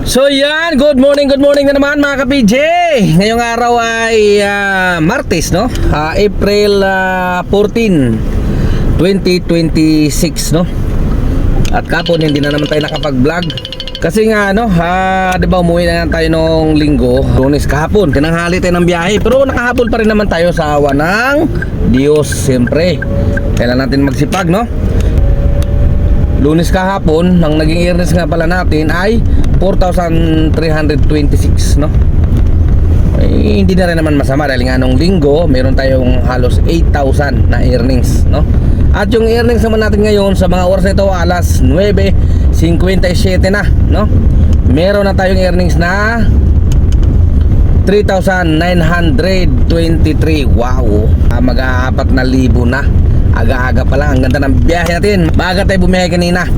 So yan, good morning na naman mga ka-PJ. Ngayong araw ay Martes, no? April 14, 2026, no? At kapon hindi na naman tayo nakapag-vlog. Kasi nga ano, di ba umuwi na tayo nung linggo, Lunes kahapon, tinanghali tayo ng biyahe. Pero nakahabol pa rin naman tayo sa awa ng Diyos, siyempre. Kailan natin magsipag, no? Lunes kahapon, ang naging earnings nga pala natin ay 4,326, no? Eh, hindi na rin naman masama dahil nga nung linggo meron tayong halos 8,000 na earnings, no? At yung earnings naman natin ngayon sa mga oras na ito alas 9:57 na, no? Meron na tayong earnings na 3,923. Wow, mag-aapat na libo na. Aga-aga pa lang, ang ganda ng biyahe natin. Baga tayo bumiyahe kanina,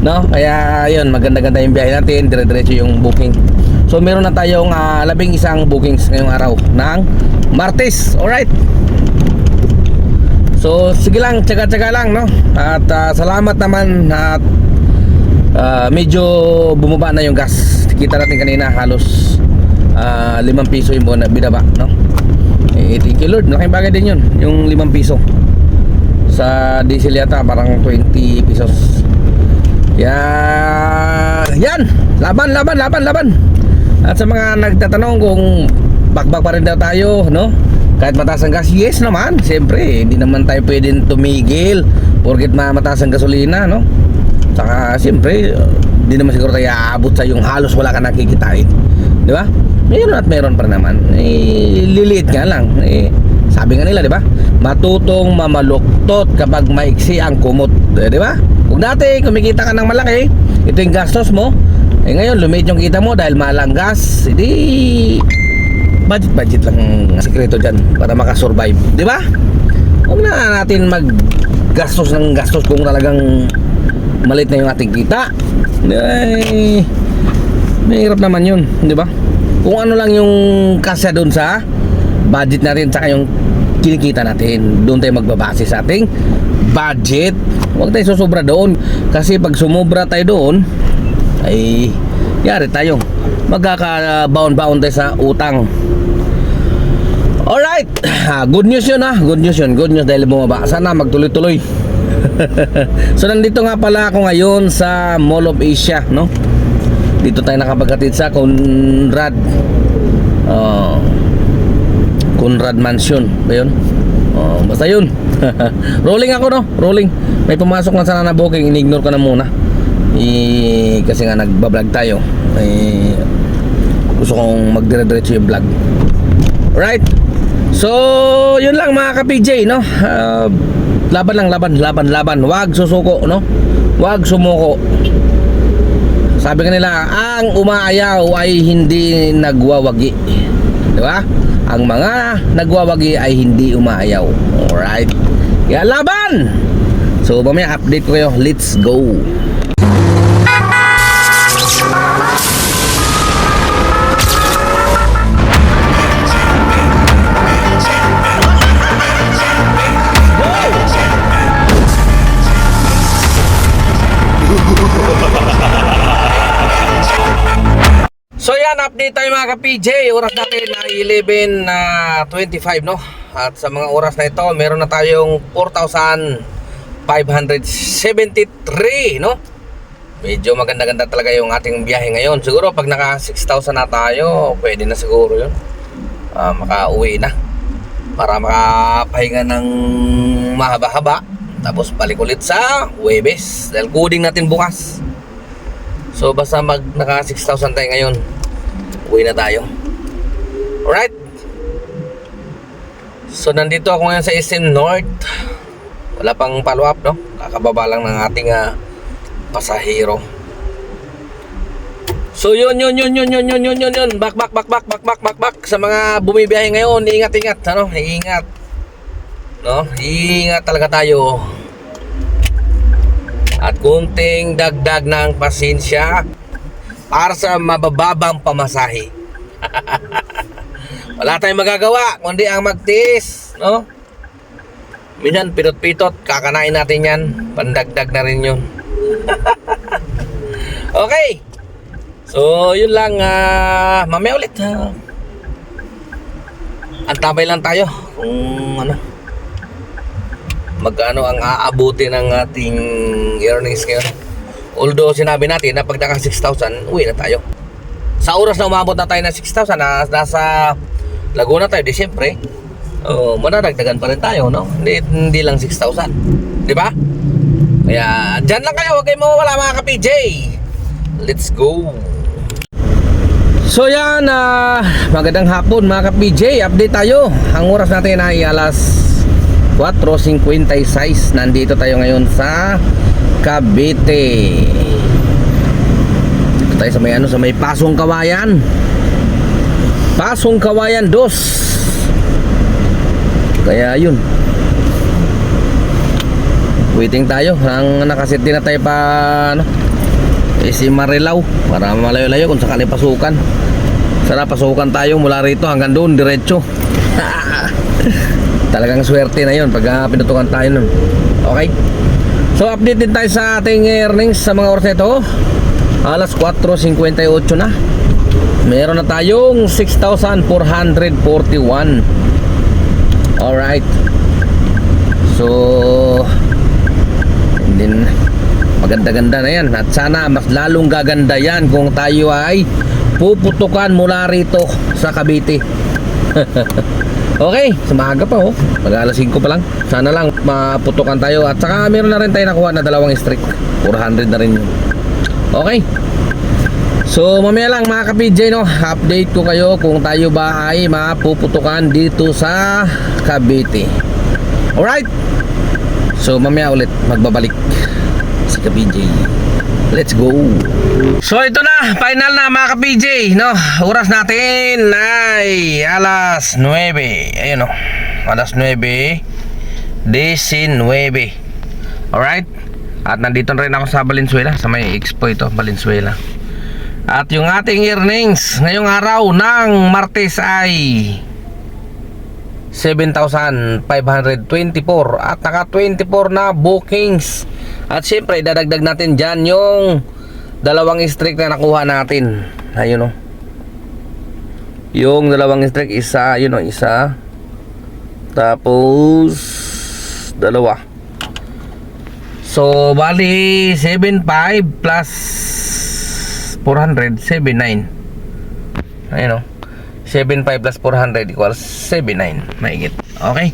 no? Kaya yun, maganda-ganda yung biyahe natin. Dire-diretso yung booking. So meron na tayong 11 bookings ngayong araw ng Martes. Alright. So sige lang, tsaga-tsaga lang, no? At salamat naman at medyo bumaba na yung gas. Kita natin kanina halos 5 piso yung binaba, no? Thank you Lord, malaking bagay din yun, yung 5 piso. Sa diesel yata parang 20 pesos. Yan, laban. At sa mga nagtatanong kung bakbak pa rin daw tayo, no? Kahit mataas ang gas, yes naman. Siyempre, hindi naman tayo pwedeng tumigil porket mataas ang gasolina, no? Saka siyempre, hindi naman siguro tayo aabot sa yung halos wala ka nakikitain, di ba? Meron at meron pa naman. Liliit nga lang. Sabi nga nila, di ba? Matutong mamaluktot kapag maiksi ang kumot, di ba? Kung dati kumikita ka ng malaki, ito yung gastos mo. Ngayon lumiit yung kita mo dahil mahal ang gas. Hindi budget lang ang sekreto dyan para makasurvive, di ba? Huwag na natin maggastos ng gastos kung talagang maliit na yung ating kita. Mahirap naman yun, di ba? Kung ano lang yung kasya doon sa budget natin saka yung kinikita natin, doon tayo magbabase sa ating budget. Huwag tayo susobra doon, kasi pag sumobra tayo doon ay yari tayo, magkakabaon-baon tayo sa utang. Alright, good news yun good news dahil bumaba. Sana magtuloy-tuloy. So nandito nga pala ako ngayon sa Mall of Asia, no? Dito tayo nakapaghatid sa Conrad Mansion ba yun? Basta yun. Rolling ako, no? Rolling. May pumasok na sana na booking, in-ignore ko na muna. Kasi nga nagbablog tayo. Gusto kong magdire-diretso yung vlog. Right? So yun lang mga ka-PJ, no? Laban. Huwag susuko, no? Huwag sumuko. Sabi kanila, ang umaayaw ay hindi nagwawagi, di ba? Ang mga nagwawagi ay hindi umaayaw. Alright, kaya laban! So mamaya update ko kayo. Let's go! So yan, update tayo mga ka-PJ. Oras natin ay 11:25, no? At sa mga oras na ito, meron na tayong 4,573, no? Medyo maganda-ganda talaga yung ating biyahe ngayon. Siguro pag naka 6,000 na tayo, pwede na siguro yun. Makauwi na para makapahinga ng mahaba-haba. Tapos balik ulit sa Huwebes dahil coding natin bukas. So basta naka 6,000 tayo ngayon, uwi na tayo. Alright. So nandito ako ngayon sa SM North. Wala pang follow up, no? Kakababa lang ng ating pasahero. So yun. Back. Sa mga bumibiyahe ngayon, ingat, ano? Ingat. No? Ingat talaga tayo. At kunting dagdag ng pasensya para sa mabababang pamasahe. Wala tayong magagawa kundi ang magtiis, no? Minsan pitot-pitot, kakanain natin yan. Pandagdag na rin yun. Okay. So, yun lang. Mamaya ulit. Antabay lang tayo kung ano, magkano ang aabuti ng ating earnings ngayon. Although sinabi natin na pag naka 6,000, uwi na tayo. Sa oras na umabot na tayo ng 6,000, nasa Laguna tayo, di syempre, manadagdagan pa rin tayo, no? Hindi lang 6,000. Di ba? Kaya, dyan lang kayo. Huwag kayong mawawala mga ka-PJ. Let's go. So yan, magandang hapon mga ka-PJ. Update tayo. Ang oras natin ay alas 4:56. Nandito tayo ngayon sa Cavite. Dito tayo sa may sa may Pasong Kawayan. Pasong Kawayan 2. Kaya yun, waiting tayo. Nakasit din na tayo pa si Marilao para malayo-layo kung sakali pasukan. Sana pasukan tayo mula rito hanggang doon diretso. Talagang swerte na yun pag pinutukan tayo nun. Okay, so update din tayo sa ating earnings sa mga oras na ito. Alas 4:58 na. Meron na tayong 6,441. Alright. So and then maganda-ganda na yan. At sana mas lalong gaganda yan kung tayo ay puputukan mula rito sa Cavite. Okay, sumaga pa mag alas 5 pa lang. Sana lang maputukan tayo. At saka meron na rin tayo nakuha na 2 streak. 400 na rin yun. Okay, so mamaya lang mga ka-PJ, no, update ko kayo kung tayo ba ay mapuputukan dito sa Cavite. Alright, so mamaya ulit magbabalik si ka-PJ. Let's go. So ito na, final na mga ka-PJ, no? Oras natin ay alas 9. Ayun, no, alas 9:19. Alright, at nandito rin ako sa Valenzuela, sa may expo ito, Valenzuela. At yung ating earnings ngayong araw ng Martes ay 7,524 at naka 24 na bookings. At syempre dadagdag natin dyan yung 2 streak na nakuha natin. Ayun, o, yung 2 streak, isa, yun, o, isa, tapos 2. So bali 7,500 plus 400, 79. Ayun, o, 7,500 plus 400 equals 79. Mahigit. Okay,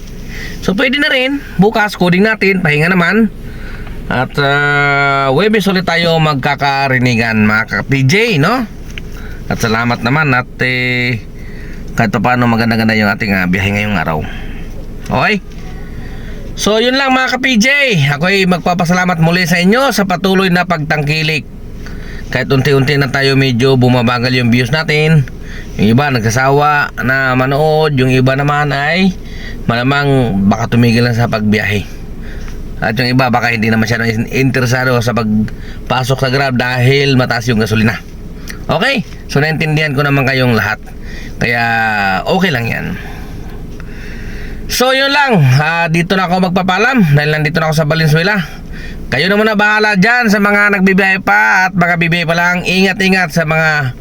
so pwede na rin. Bukas coding natin, pahinga naman. At Webes ulit tayo magkakarinigan mga ka-PJ, no? At salamat naman at kahit pa paano maganda-ganda yung ating biyahe ngayong araw. Okay, so yun lang mga ka-PJ. Ako'y magpapasalamat muli sa inyo sa patuloy na pagtangkilik. Kahit unti-unti na tayo medyo bumabagal yung views natin. Yung iba nagsasawa na manood, yung iba naman ay malamang baka tumigil lang sa pagbiyahe. At yung iba baka hindi na masyadong interesado sa pagpasok sa Grab dahil mataas yung gasolina. Okay, so naintindihan ko naman kayong lahat. Kaya okay lang yan. So yun lang, dito na ako magpapalam dahil nandito na ako sa Valenzuela. Kayo naman na bahala dyan sa mga nagbibiyahe pa at mga bibiyahe pa lang. Ingat-ingat sa mga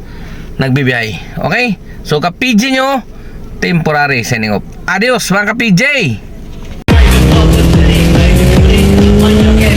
nagbibiyahe. Okay, so ka-PJ nyo, temporary signing off. Adios mga ka-PJ. When you get